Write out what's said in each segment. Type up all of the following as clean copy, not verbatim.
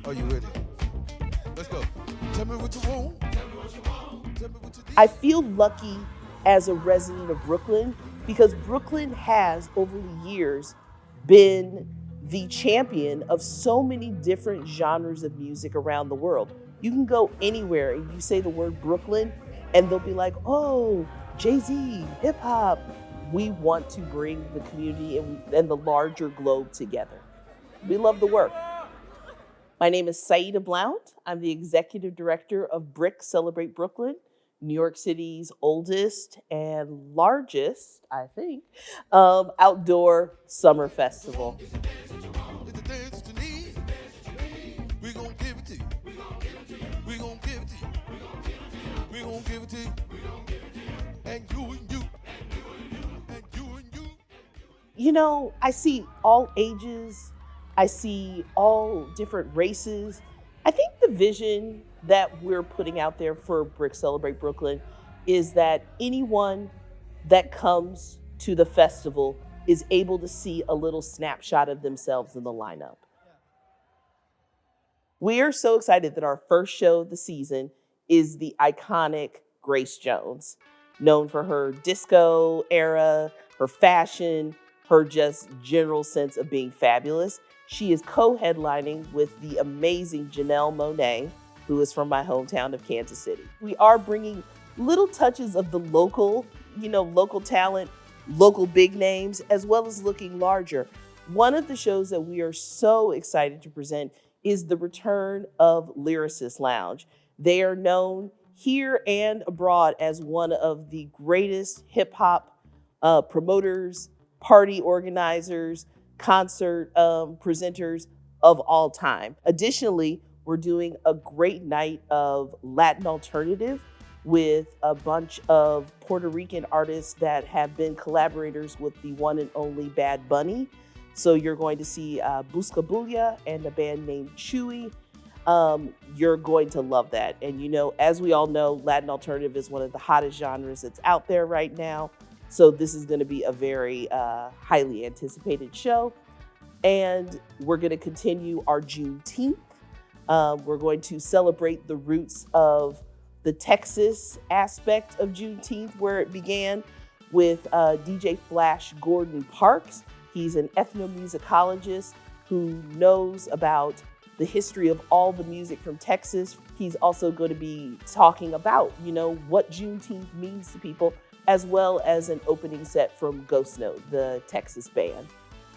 Are you ready? Let's go. Tell me what you want. Tell me what you need. I feel lucky as a resident of Brooklyn because Brooklyn has, over the years, been the champion of so many different genres of music around the world. You can go anywhere and you say the word Brooklyn, and they'll be like, oh, Jay-Z, hip hop. We want to bring the community and the larger globe together. We love the work. My name is Saidah Blount. I'm the executive director of BRIC Celebrate Brooklyn, New York City's oldest and largest, I think, outdoor summer festival. It's the dance that you need. We gon' give it to you. We gon' give it to you. We gon' give it to you. And you and you. And you and you. You know, I see all ages, I see all different races. I think the vision that we're putting out there for BRIC Celebrate Brooklyn is that anyone that comes to the festival is able to see a little snapshot of themselves in the lineup. We are so excited that our first show of the season is the iconic Grace Jones, known for her disco era, her fashion, her just general sense of being fabulous. She is co-headlining with the amazing Janelle Monáe, who is from my hometown of Kansas City. We are bringing little touches of the local, local talent, local big names, as well as looking larger. One of the shows that we are so excited to present is the return of Lyricist Lounge. They are known here and abroad as one of the greatest hip hop promoters, party organizers, concert presenters of all time. Additionally, we're doing a great night of Latin alternative with a bunch of Puerto Rican artists that have been collaborators with the one and only Bad Bunny. So you're going to see Buscabulla and a band named Chewy. You're going to love that. And as we all know, Latin alternative is one of the hottest genres that's out there right now. So this is going to be a very highly anticipated show. And we're going to continue our Juneteenth. We're going to celebrate the roots of the Texas aspect of Juneteenth, where it began with DJ Flash Gordon Parks. He's an ethnomusicologist who knows about the history of all the music from Texas. He's also going to be talking about, what Juneteenth means to people, as well as an opening set from Ghost Note, the Texas band.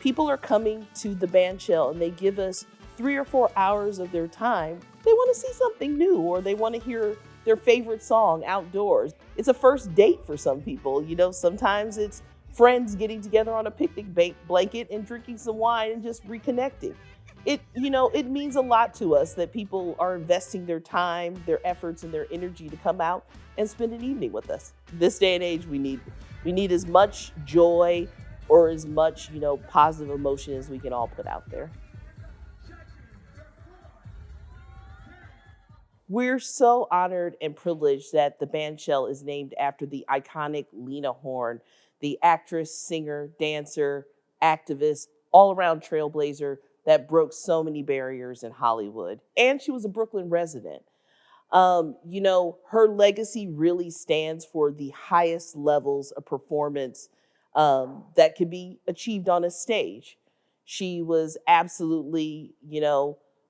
People are coming to the band shell and they give us 3 or 4 hours of their time. They want to see something new, or they want to hear their favorite song outdoors. It's a first date for some people. Sometimes it's friends getting together on a picnic blanket and drinking some wine and just reconnecting. It means a lot to us that people are investing their time, their efforts, and their energy to come out and spend an evening with us. This day and age, we need as much joy or as much, positive emotion as we can all put out there. We're so honored and privileged that the bandshell is named after the iconic Lena Horne, the actress, singer, dancer, activist, all-around trailblazer that broke so many barriers in Hollywood. And she was a Brooklyn resident. Her legacy really stands for the highest levels of performance that can be achieved on a stage. She was absolutely,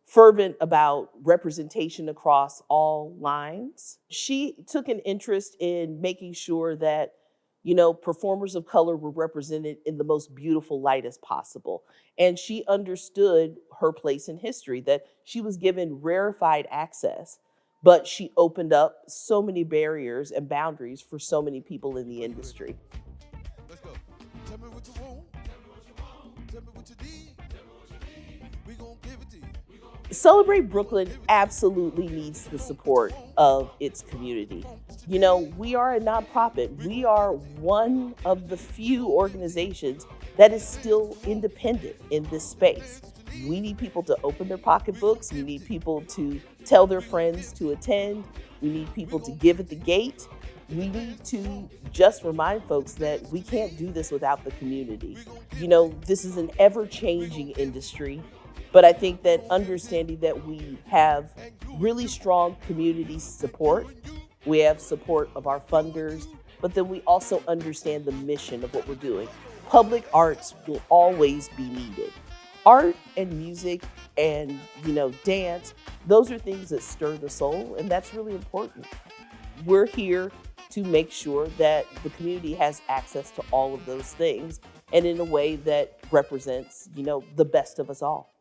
fervent about representation across all lines. She took an interest in making sure that, performers of color were represented in the most beautiful light as possible. And she understood her place in history, that she was given rarefied access, but she opened up so many barriers and boundaries for so many people in the industry. Let's go. Tell me what you want. Tell me what you need. We gon' give it to you. Celebrate Brooklyn absolutely needs the support of its community. We are a nonprofit. We are one of the few organizations that is still independent in this space. We need people to open their pocketbooks. We need people to tell their friends to attend. We need people to give at the gate. We need to just remind folks that we can't do this without the community. This is an ever-changing industry. But I think that understanding that we have really strong community support, we have support of our funders, but then we also understand the mission of what we're doing. Public arts will always be needed. Art and music and, dance, those are things that stir the soul, and that's really important. We're here to make sure that the community has access to all of those things and in a way that represents, the best of us all.